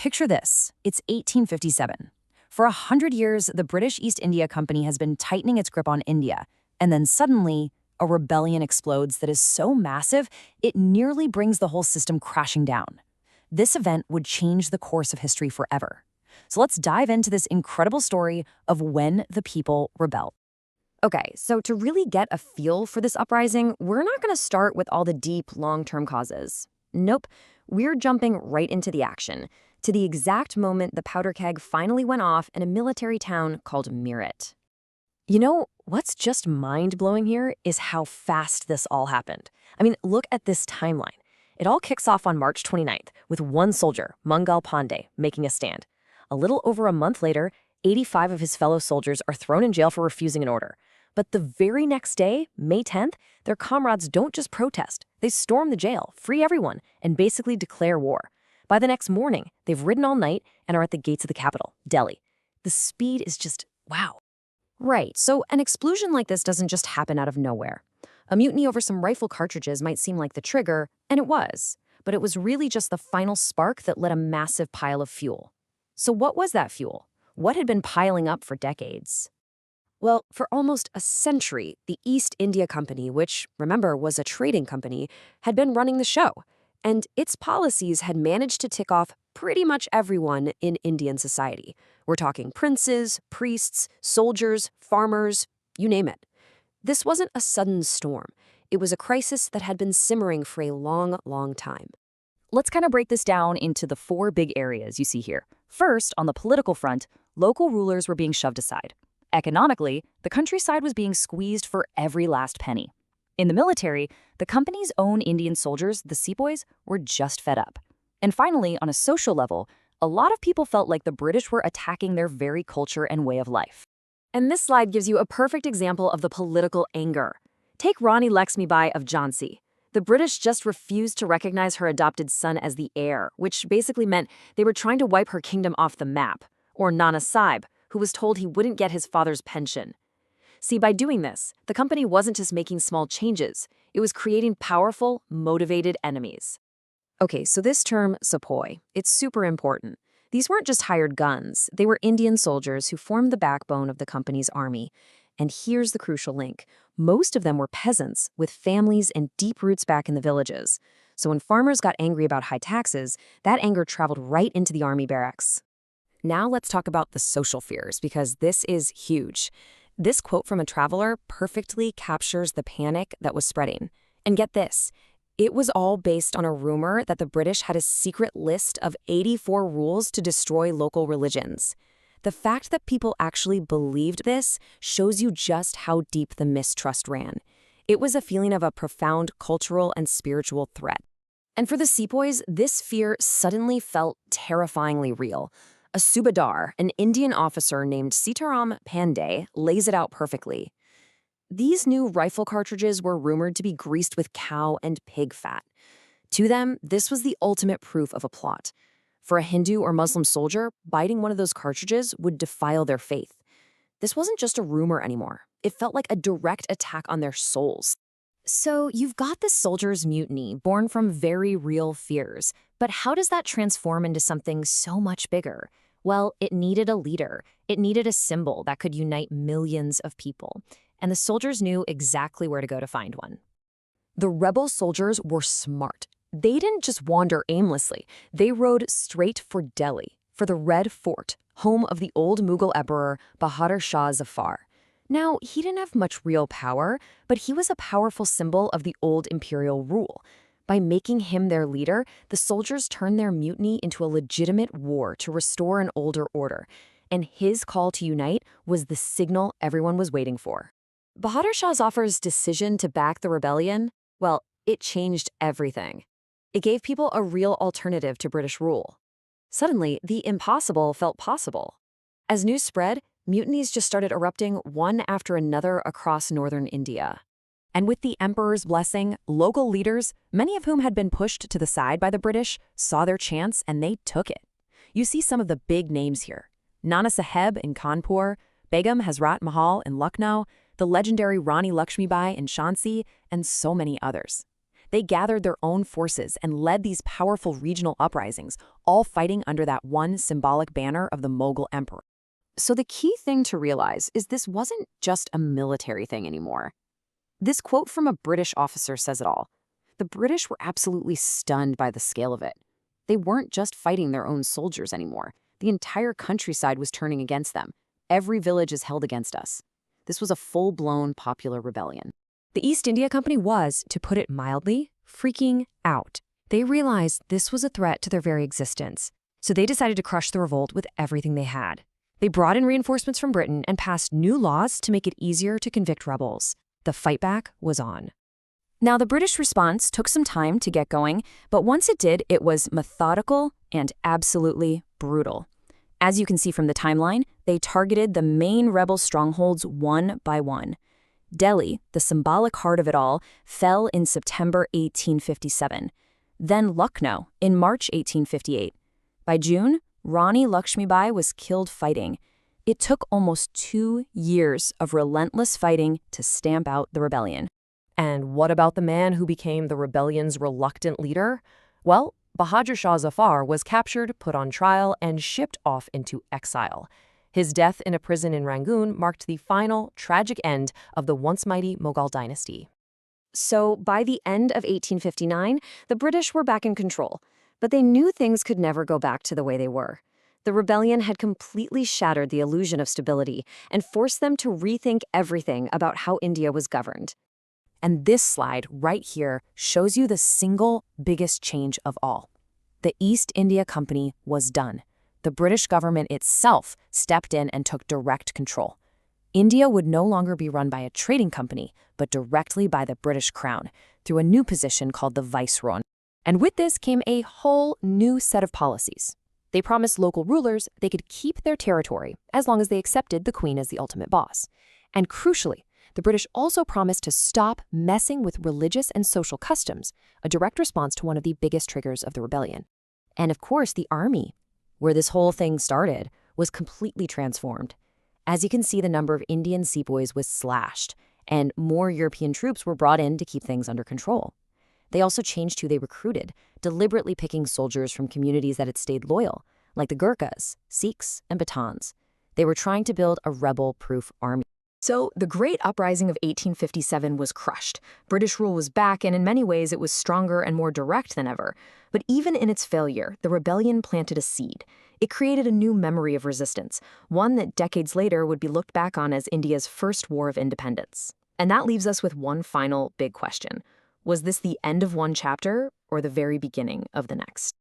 Picture this. It's 1857. For 100 years, the British East India Company has been tightening its grip on India, and then suddenly, a rebellion explodes that is so massive, it nearly brings the whole system crashing down. This event would change the course of history forever. So let's dive into this incredible story of when the people rebelled. Okay, so to really get a feel for this uprising, we're not going to start with all the deep, long-term causes. Nope, we're jumping right into the action, to the exact moment the powder keg finally went off in a military town called Meerut. You know, what's just mind-blowing here is how fast this all happened. I mean, look at this timeline. It all kicks off on March 29th with one soldier, Mangal Pandey, making a stand. A little over a month later, 85 of his fellow soldiers are thrown in jail for refusing an order. But the very next day, May 10th, their comrades don't just protest. They storm the jail, free everyone, and basically declare war. By the next morning, they've ridden all night and are at the gates of the capital, Delhi. The speed is just wow. Right, so an explosion like this doesn't just happen out of nowhere. A mutiny over some rifle cartridges might seem like the trigger, and it was. But it was really just the final spark that lit a massive pile of fuel. So what was that fuel? What had been piling up for decades? Well, for almost a century, the East India Company, which, remember, was a trading company, had been running the show. And its policies had managed to tick off pretty much everyone in Indian society. We're talking princes, priests, soldiers, farmers, you name it. This wasn't a sudden storm. It was a crisis that had been simmering for a long, long time. Let's kind of break this down into the four big areas you see here. First, on the political front, local rulers were being shoved aside. Economically, the countryside was being squeezed for every last penny. In the military, the company's own Indian soldiers, the sepoys, were just fed up. And finally, on a social level, a lot of people felt like the British were attacking their very culture and way of life. And this slide gives you a perfect example of the political anger. Take Rani Lakshmibai of Jhansi. The British just refused to recognize her adopted son as the heir, which basically meant they were trying to wipe her kingdom off the map. Or Nana Sahib, who was told he wouldn't get his father's pension. See, by doing this, the company wasn't just making small changes, it was creating powerful, motivated enemies. Okay, so this term, sepoy, it's super important. These weren't just hired guns, they were Indian soldiers who formed the backbone of the company's army. And here's the crucial link. Most of them were peasants with families and deep roots back in the villages. So when farmers got angry about high taxes, that anger traveled right into the army barracks. Now let's talk about the social fears, because this is huge. This quote from a traveler perfectly captures the panic that was spreading. And get this, it was all based on a rumor that the British had a secret list of 84 rules to destroy local religions. The fact that people actually believed this shows you just how deep the mistrust ran. It was a feeling of a profound cultural and spiritual threat. And for the sepoys, this fear suddenly felt terrifyingly real. A subadar, an Indian officer named Sitaram Pandey, lays it out perfectly. These new rifle cartridges were rumored to be greased with cow and pig fat. To them, this was the ultimate proof of a plot. For a Hindu or Muslim soldier, biting one of those cartridges would defile their faith. This wasn't just a rumor anymore. It felt like a direct attack on their souls. So you've got this soldier's mutiny born from very real fears. But how does that transform into something so much bigger? Well, it needed a leader. It needed a symbol that could unite millions of people. And the soldiers knew exactly where to go to find one. The rebel soldiers were smart. They didn't just wander aimlessly. They rode straight for Delhi, for the Red Fort, home of the old Mughal emperor Bahadur Shah Zafar. Now, he didn't have much real power, but he was a powerful symbol of the old imperial rule. By making him their leader, the soldiers turned their mutiny into a legitimate war to restore an older order. And his call to unite was the signal everyone was waiting for. Bahadur Shah Zafar's decision to back the rebellion, well, it changed everything. It gave people a real alternative to British rule. Suddenly, the impossible felt possible. As news spread, mutinies just started erupting one after another across northern India. And with the emperor's blessing, local leaders, many of whom had been pushed to the side by the British, saw their chance and they took it. You see some of the big names here. Nana Sahib in Kanpur, Begum Hazrat Mahal in Lucknow, the legendary Rani Lakshmibai in Jhansi, and so many others. They gathered their own forces and led these powerful regional uprisings, all fighting under that one symbolic banner of the Mughal emperor. So the key thing to realize is this wasn't just a military thing anymore. This quote from a British officer says it all. The British were absolutely stunned by the scale of it. They weren't just fighting their own soldiers anymore. The entire countryside was turning against them. Every village is held against us. This was a full-blown popular rebellion. The East India Company was, to put it mildly, freaking out. They realized this was a threat to their very existence, so they decided to crush the revolt with everything they had. They brought in reinforcements from Britain and passed new laws to make it easier to convict rebels. The fight back was on. Now, the British response took some time to get going, but once it did, it was methodical and absolutely brutal. As you can see from the timeline, they targeted the main rebel strongholds one by one. Delhi, the symbolic heart of it all, fell in September 1857. Then Lucknow in March 1858. By June, Rani Lakshmibai was killed fighting. It took almost 2 years of relentless fighting to stamp out the rebellion. And what about the man who became the rebellion's reluctant leader? Well, Bahadur Shah Zafar was captured, put on trial, and shipped off into exile. His death in a prison in Rangoon marked the final, tragic end of the once mighty Mughal dynasty. So, by the end of 1859, the British were back in control, but they knew things could never go back to the way they were. The rebellion had completely shattered the illusion of stability and forced them to rethink everything about how India was governed. And this slide right here shows you the single biggest change of all. The East India Company was done. The British government itself stepped in and took direct control. India would no longer be run by a trading company, but directly by the British Crown, through a new position called the Viceroy. And with this came a whole new set of policies. They promised local rulers they could keep their territory as long as they accepted the Queen as the ultimate boss. And crucially, the British also promised to stop messing with religious and social customs, a direct response to one of the biggest triggers of the rebellion. And of course, the army, where this whole thing started, was completely transformed. As you can see, the number of Indian sepoys was slashed, and more European troops were brought in to keep things under control. They also changed who they recruited, deliberately picking soldiers from communities that had stayed loyal, like the Gurkhas, Sikhs, and Pathans. They were trying to build a rebel-proof army. So the Great Uprising of 1857 was crushed. British rule was back, and in many ways it was stronger and more direct than ever. But even in its failure, the rebellion planted a seed. It created a new memory of resistance, one that decades later would be looked back on as India's first war of independence. And that leaves us with one final big question. Was this the end of one chapter or the very beginning of the next?